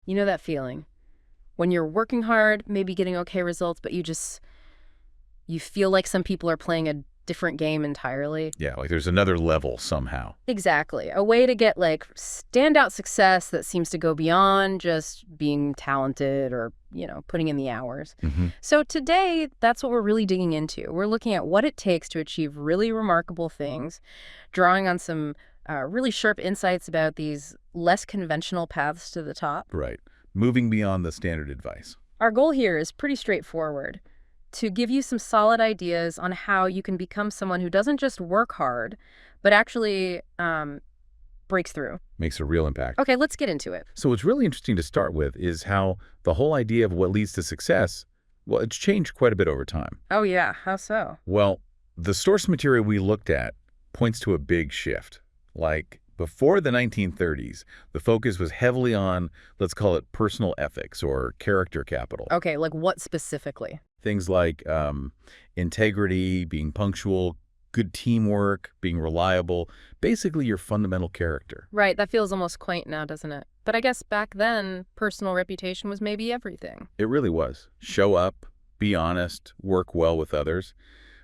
You know that feeling when you're working hard, maybe getting okay results, but you feel like some people are playing a different game entirely. Yeah, like there's another level somehow. Exactly. A way to get like standout success that seems to go beyond just being talented or, putting in the hours. So today, that's what we're really digging into. We're looking at what it takes to achieve really remarkable things, drawing on some really sharp insights about these less conventional paths to the top. Right. Moving beyond the standard advice. Our goal here is pretty straightforward: to give you some solid ideas on how you can become someone who doesn't just work hard, but actually breaks through. Makes a real impact. Okay, let's get into it. So what's really interesting to start with is how the whole idea of what leads to success, well, it's changed quite a bit over time. Oh yeah, how so? Well, the source material we looked at points to a big shift. Like, before the 1930s, the focus was heavily on, let's call it personal ethics or character capital. Okay, like what specifically? Things like integrity, being punctual, good teamwork, being reliable, basically your fundamental character. Right, that feels almost quaint now, doesn't it? But I guess back then, personal reputation was maybe everything. It really was. Show up, be honest, work well with others.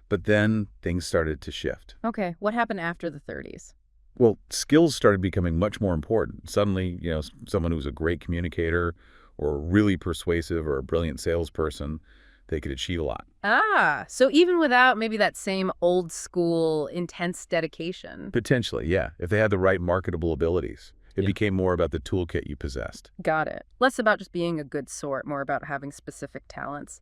But then things started to shift. Okay, what happened after the 30s? Well, skills started becoming much more important. Suddenly, someone who's a great communicator or really persuasive or a brilliant salesperson, they could achieve a lot. Ah, so even without maybe that same old school intense dedication. Potentially, yeah, if they had the right marketable abilities. It became more about the toolkit you possessed. Got it. Less about just being a good sort, more about having specific talents.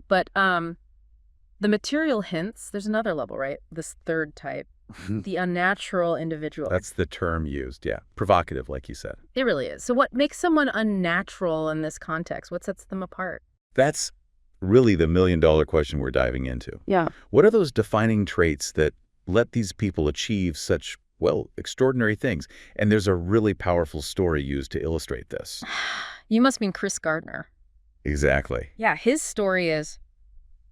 But the material hints, there's another level, right? This third type, the unnatural individual. That's the term used, yeah. Provocative, like you said. It really is. So what makes someone unnatural in this context? What sets them apart? That's really the million-dollar question we're diving into. Yeah. What are those defining traits that let these people achieve such, well, extraordinary things? And there's a really powerful story used to illustrate this. You must mean Chris Gardner. Exactly. Yeah, his story is,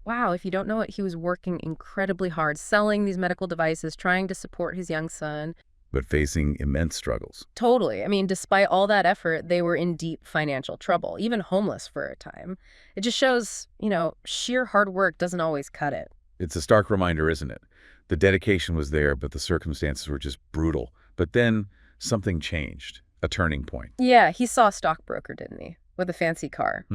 wow, if you don't know it, he was working incredibly hard, selling these medical devices, trying to support his young son. But facing immense struggles. Totally. I mean, despite all that effort, they were in deep financial trouble, even homeless for a time. It just shows, sheer hard work doesn't always cut it. It's a stark reminder, isn't it? The dedication was there, but the circumstances were just brutal. But then something changed, a turning point. Yeah, he saw a stockbroker, didn't he? With a fancy car.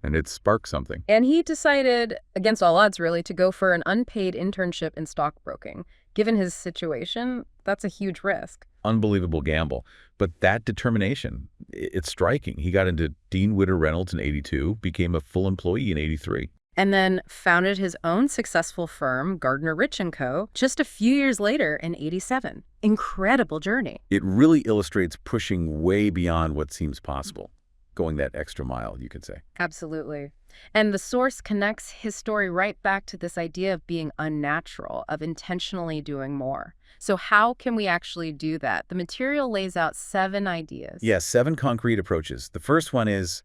And it sparked something. And he decided, against all odds really, to go for an unpaid internship in stockbroking. Given his situation, that's a huge risk. Unbelievable gamble. But that determination, it's striking. He got into Dean Witter Reynolds in '82, became a full employee in '83. And then founded his own successful firm, Gardner Rich & Co., just a few years later in '87. Incredible journey. It really illustrates pushing way beyond what seems possible. Going that extra mile, you could say. Absolutely. And the source connects his story right back to this idea of being unnatural, of intentionally doing more. So how can we actually do that? The material lays out 7 ideas. Yes, 7 concrete approaches. The first one is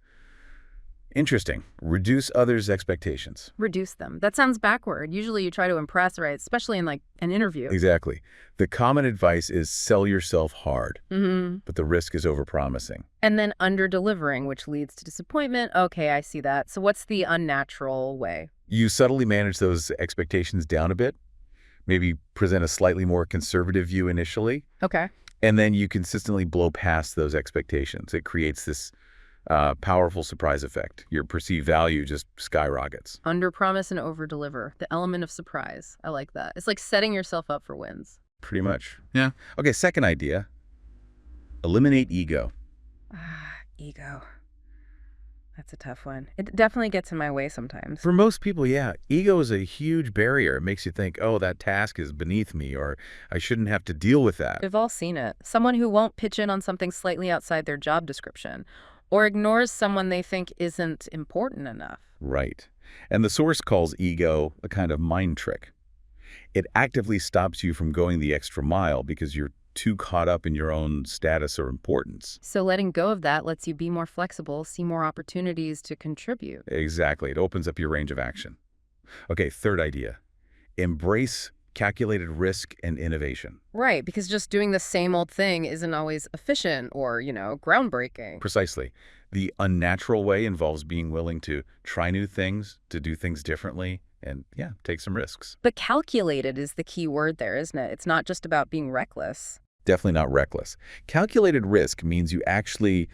interesting. Reduce others' expectations. Reduce them. That sounds backward. Usually you try to impress, right? Especially in like an interview. Exactly. The common advice is sell yourself hard, but the risk is overpromising. And then under-delivering, which leads to disappointment. Okay, I see that. So what's the unnatural way? You subtly manage those expectations down a bit, maybe present a slightly more conservative view initially, Okay. and then you consistently blow past those expectations. It creates this powerful surprise effect. Your perceived value just skyrockets. Under-promise and over-deliver. The element of surprise. I like that. It's like setting yourself up for wins. Pretty much. Yeah. Okay, second idea. Eliminate ego. Ego. That's a tough one. It definitely gets in my way sometimes. For most people, yeah, ego is a huge barrier. It makes you think, oh, that task is beneath me, or I shouldn't have to deal with that. We've all seen it. Someone who won't pitch in on something slightly outside their job description, or ignores someone they think isn't important enough. Right. And the source calls ego a kind of mind trick. It actively stops you from going the extra mile because you're too caught up in your own status or importance. So letting go of that lets you be more flexible, see more opportunities to contribute. Exactly. It opens up your range of action. Okay, third idea. Embrace calculated risk and innovation. Right, because just doing the same old thing isn't always efficient or, groundbreaking. Precisely. The unnatural way involves being willing to try new things, to do things differently, and yeah, take some risks. But calculated is the key word there, isn't it? It's not just about being reckless. Definitely not reckless. Calculated risk means you actually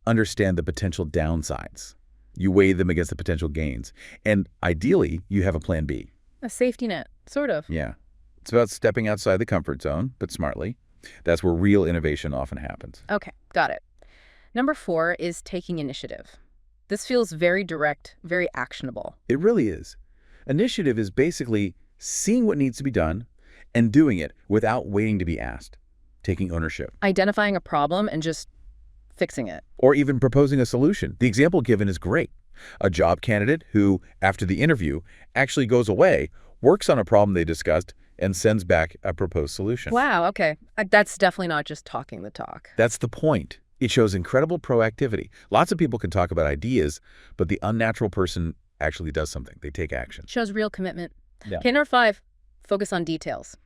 understand the potential downsides. You weigh them against the potential gains. And ideally, you have a plan B. A safety net, sort of. Yeah. It's about stepping outside the comfort zone, but smartly. That's where real innovation often happens. Okay, got it. Number 4 is taking initiative. This feels very direct, very actionable. It really is. Initiative is basically seeing what needs to be done and doing it without waiting to be asked, taking ownership. Identifying a problem and just fixing it. Or even proposing a solution. The example given is great. A job candidate who, after the interview, actually goes away, works on a problem they discussed, and sends back a proposed solution. Wow, okay. That's definitely not just talking the talk. That's the point. It shows incredible proactivity. Lots of people can talk about ideas, but the unnatural person actually does something. They take action. Shows real commitment. Yeah. Okay, number 5, focus on details.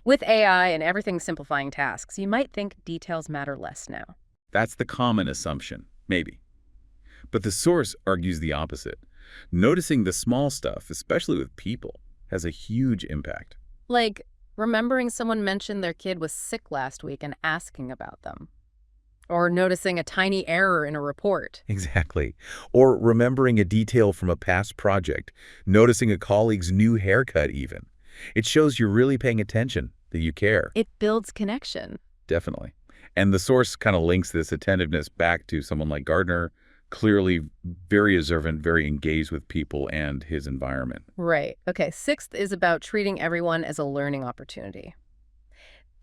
With AI and everything simplifying tasks, you might think details matter less now. That's the common assumption, maybe. But the source argues the opposite. Noticing the small stuff, especially with people, has a huge impact. Like remembering someone mentioned their kid was sick last week and asking about them. Or noticing a tiny error in a report. Exactly. Or remembering a detail from a past project, noticing a colleague's new haircut even. It shows you're really paying attention, that you care. It builds connection. Definitely. And the source kind of links this attentiveness back to someone like Gardner, clearly very observant, very engaged with people and his environment. Right. Okay, 6th is about treating everyone as a learning opportunity.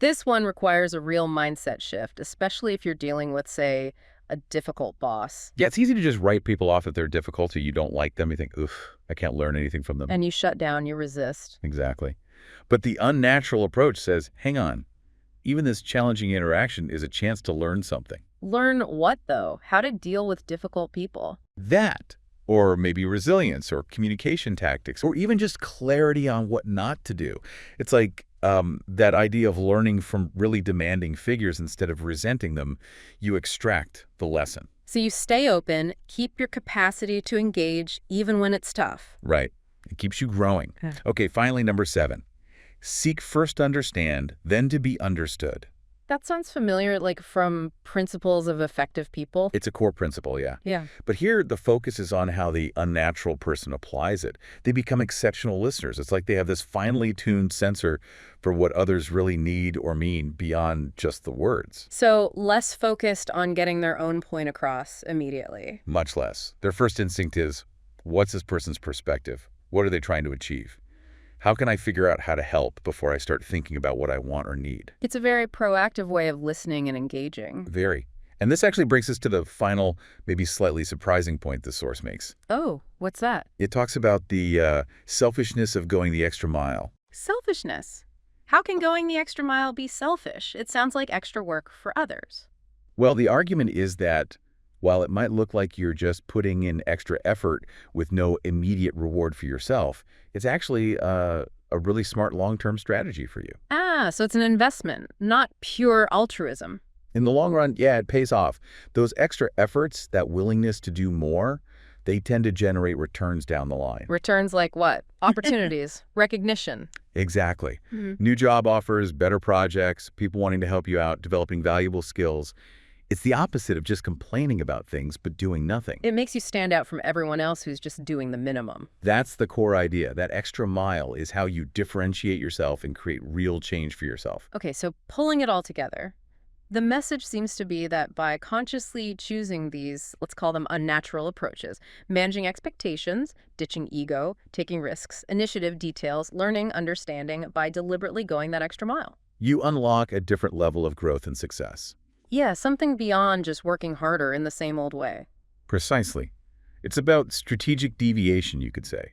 This one requires a real mindset shift, especially if you're dealing with, say, a difficult boss. Yeah, it's easy to just write people off if they're difficult or you don't like them. You think, oof, I can't learn anything from them. And you shut down, you resist. Exactly. But the unnatural approach says, hang on, even this challenging interaction is a chance to learn something. Learn what, though? How to deal with difficult people. That, or maybe resilience or communication tactics, or even just clarity on what not to do. It's like that idea of learning from really demanding figures instead of resenting them. You extract the lesson. So you stay open, keep your capacity to engage even when it's tough. Right. It keeps you growing. Okay, finally, number 7. Seek first to understand, then to be understood. That sounds familiar, like from Principles of Effective People. It's a core principle, yeah. Yeah. But here, the focus is on how the unnatural person applies it. They become exceptional listeners. It's like they have this finely tuned sensor for what others really need or mean beyond just the words. So less focused on getting their own point across immediately. Much less. Their first instinct is, what's this person's perspective? What are they trying to achieve? How can I figure out how to help before I start thinking about what I want or need? It's a very proactive way of listening and engaging. Very. And this actually brings us to the final, maybe slightly surprising point the source makes. Oh, what's that? It talks about the selfishness of going the extra mile. Selfishness. How can going the extra mile be selfish? It sounds like extra work for others. Well, the argument is that while it might look like you're just putting in extra effort with no immediate reward for yourself, it's actually a really smart long-term strategy for you. Ah, so it's an investment, not pure altruism. In the long run, yeah, it pays off. Those extra efforts, that willingness to do more, they tend to generate returns down the line. Returns like what? Opportunities, recognition. Exactly. New job offers, better projects, people wanting to help you out, developing valuable skills. It's the opposite of just complaining about things but doing nothing. It makes you stand out from everyone else who's just doing the minimum. That's the core idea. That extra mile is how you differentiate yourself and create real change for yourself. Okay, so pulling it all together, the message seems to be that by consciously choosing these, let's call them unnatural approaches, managing expectations, ditching ego, taking risks, initiative, details, learning, understanding, by deliberately going that extra mile. You unlock a different level of growth and success. Yeah, something beyond just working harder in the same old way. Precisely. It's about strategic deviation, you could say.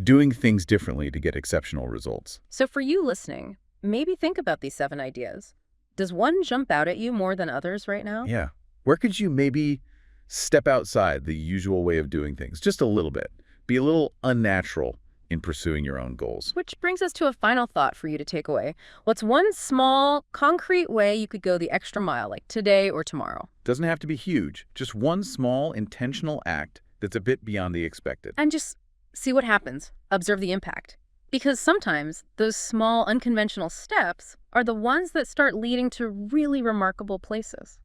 Doing things differently to get exceptional results. So for you listening, maybe think about these 7 ideas. Does one jump out at you more than others right now? Yeah. Where could you maybe step outside the usual way of doing things? Just a little bit. Be a little unnatural in pursuing your own goals. Which brings us to a final thought for you to take away. What's one small, concrete way you could go the extra mile, like today or tomorrow? Doesn't have to be huge, just one small, intentional act that's a bit beyond the expected. And just see what happens. Observe the impact. Because sometimes those small, unconventional steps are the ones that start leading to really remarkable places.